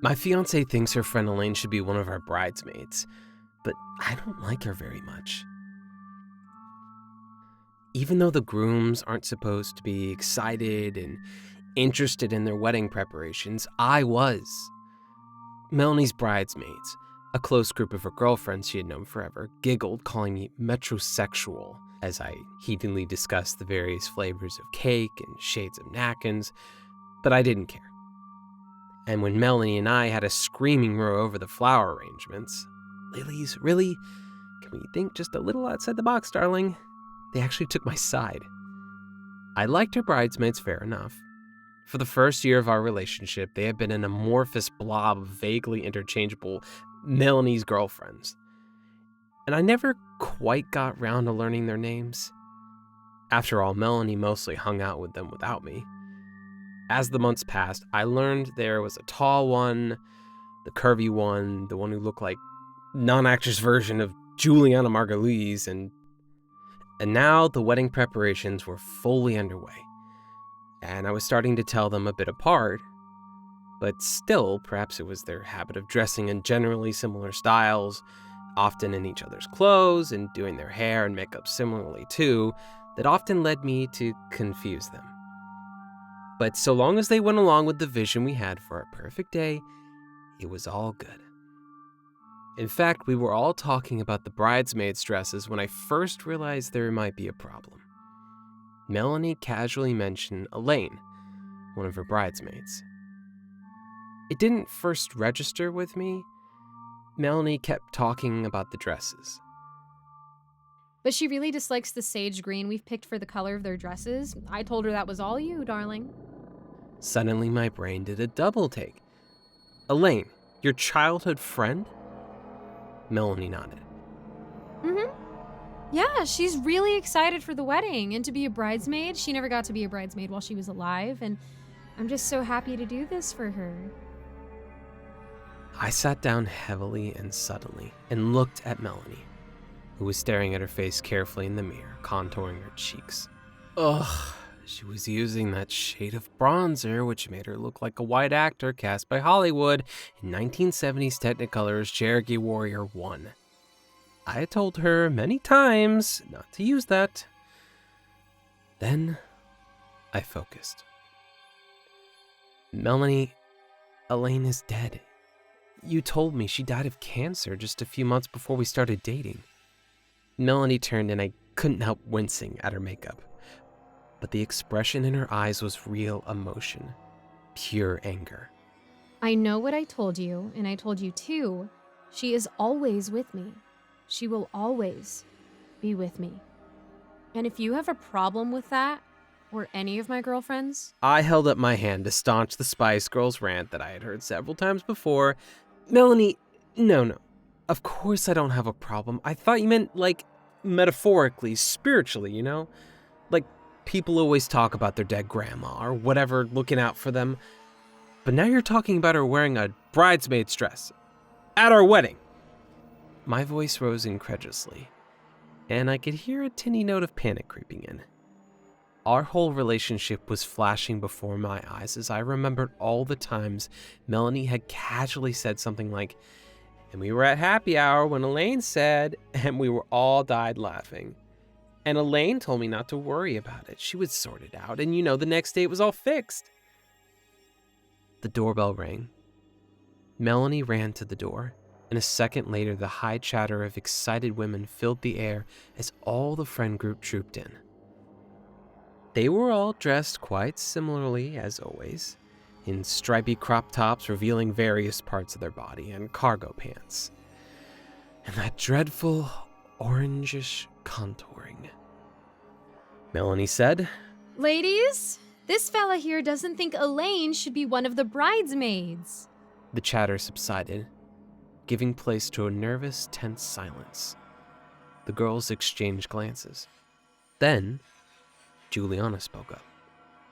My fiance thinks her friend Elaine should be one of our bridesmaids, but I don't like her very much. Even though the grooms aren't supposed to be excited and interested in their wedding preparations, I was. Melanie's bridesmaids, a close group of her girlfriends she had known forever, giggled, calling me metrosexual as I heatedly discussed the various flavors of cake and shades of napkins, but I didn't care. And when Melanie and I had a screaming row over the flower arrangements, lilies, really? Can we think just a little outside the box, darling? They actually took my side. I liked her bridesmaids fair enough. For the first year of our relationship, they had been an amorphous blob of vaguely interchangeable Melanie's girlfriends. And I never quite got round to learning their names. After all, Melanie mostly hung out with them without me. As the months passed, I learned there was a tall one, the curvy one, the one who looked like non-actress version of Juliana Margulies, and now the wedding preparations were fully underway. And I was starting to tell them a bit apart, but still, perhaps it was their habit of dressing in generally similar styles, often in each other's clothes, and doing their hair and makeup similarly too, that often led me to confuse them. But so long as they went along with the vision we had for a perfect day, it was all good. In fact, we were all talking about the bridesmaids' dresses when I first realized there might be a problem. Melanie casually mentioned Elaine, one of her bridesmaids. It didn't first register with me. Melanie kept talking about the dresses. But she really dislikes the sage green we've picked for the color of their dresses. I told her that was all you, darling. Suddenly my brain did a double take. Elaine, your childhood friend? Melanie nodded. Yeah, she's really excited for the wedding and to be a bridesmaid. She never got to be a bridesmaid while she was alive, and I'm just so happy to do this for her. I sat down heavily and suddenly and looked at Melanie, who was staring at her face carefully in the mirror, contouring her cheeks. Ugh, she was using that shade of bronzer, which made her look like a white actor cast by Hollywood in 1970s Technicolor's Cherokee Warrior 1. I had told her many times not to use that. Then I focused. Melanie, Elaine is dead. You told me she died of cancer just a few months before we started dating. Melanie turned and I couldn't help wincing at her makeup. But the expression in her eyes was real emotion, pure anger. I know what I told you, and I told you too. She is always with me. She will always be with me. And if you have a problem with that, or any of my girlfriends... I held up my hand to staunch the Spice Girls rant that I had heard several times before. Melanie, no. Of course I don't have a problem. I thought you meant, like, metaphorically, spiritually, you know? Like, people always talk about their dead grandma or whatever, looking out for them. But now you're talking about her wearing a bridesmaid's dress at our wedding. My voice rose incredulously, and I could hear a tinny note of panic creeping in. Our whole relationship was flashing before my eyes as I remembered all the times Melanie had casually said something like, and we were at happy hour when Elaine said, and we were all died laughing. And Elaine told me not to worry about it. She would sort it out, and the next day it was all fixed. The doorbell rang. Melanie ran to the door, and a second later the high chatter of excited women filled the air as all the friend group trooped in. They were all dressed quite similarly as always, in stripy crop tops revealing various parts of their body and cargo pants. And that dreadful orangish contouring. Melanie said, Ladies, this fella here doesn't think Elaine should be one of the bridesmaids. The chatter subsided, giving place to a nervous, tense silence. The girls exchanged glances. Then, Juliana spoke up.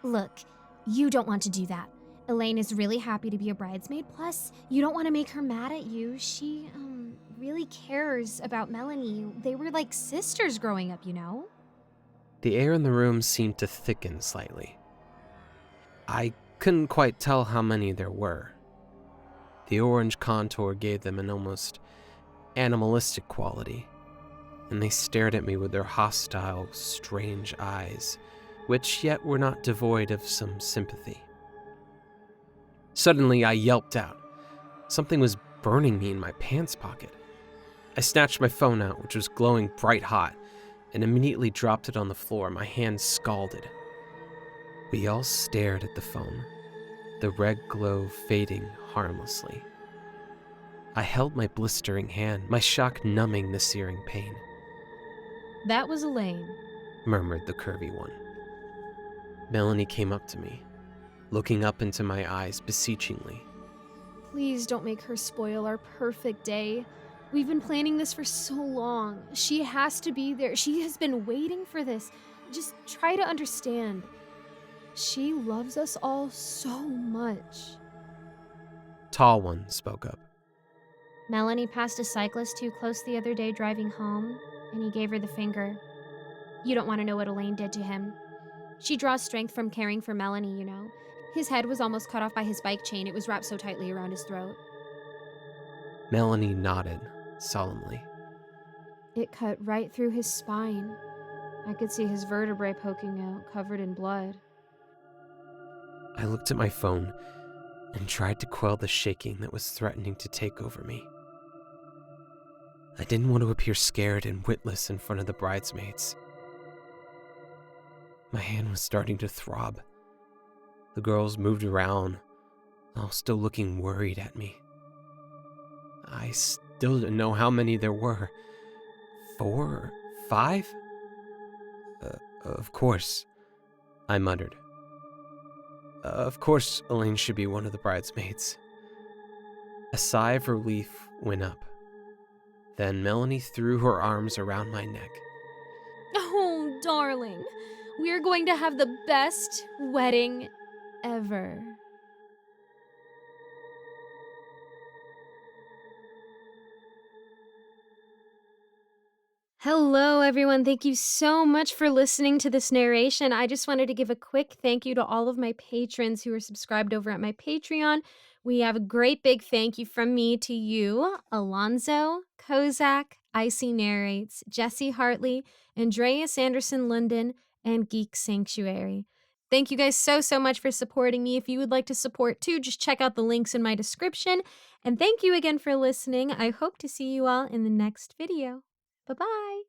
Look, you don't want to do that. Elaine is really happy to be a bridesmaid. Plus, you don't want to make her mad at you. She, really cares about Melanie. They were like sisters growing up, you know? The air in the room seemed to thicken slightly. I couldn't quite tell how many there were. The orange contour gave them an almost animalistic quality, and they stared at me with their hostile, strange eyes, which yet were not devoid of some sympathy. Suddenly, I yelped out. Something was burning me in my pants pocket. I snatched my phone out, which was glowing bright hot, and immediately dropped it on the floor, my hands scalded. We all stared at the phone, the red glow fading harmlessly. I held my blistering hand, my shock numbing the searing pain. That was Elaine. Murmured the curvy one. Melanie came up to me, looking up into my eyes beseechingly. Please don't make her spoil our perfect day. We've been planning this for so long. She has to be there. She has been waiting for this. Just try to understand. She loves us all so much. Tall one spoke up. Melanie passed a cyclist too close the other day driving home, and he gave her the finger. You don't want to know what Elaine did to him. She draws strength from caring for Melanie, you know. His head was almost cut off by his bike chain. It was wrapped so tightly around his throat. Melanie nodded solemnly. It cut right through his spine. I could see his vertebrae poking out, covered in blood. I looked at my phone and tried to quell the shaking that was threatening to take over me. I didn't want to appear scared and witless in front of the bridesmaids. My hand was starting to throb. The girls moved around, all still looking worried at me. I still didn't know how many there were. 4? 5? Of course, I muttered. Of course, Elaine should be one of the bridesmaids. A sigh of relief went up. Then Melanie threw her arms around my neck. Oh, darling. We are going to have the best wedding ever. Hello, everyone. Thank you so much for listening to this narration. I just wanted to give a quick thank you to all of my patrons who are subscribed over at my Patreon. We have a great big thank you from me to you, Alonzo, Kozak, Icy Narrates, Jesse Hartley, Andreas Anderson London, and Geek Sanctuary. Thank you guys so much for supporting me. If you would like to support too, just check out the links in my description. And thank you again for listening. I hope to see you all in the next video. Bye-bye.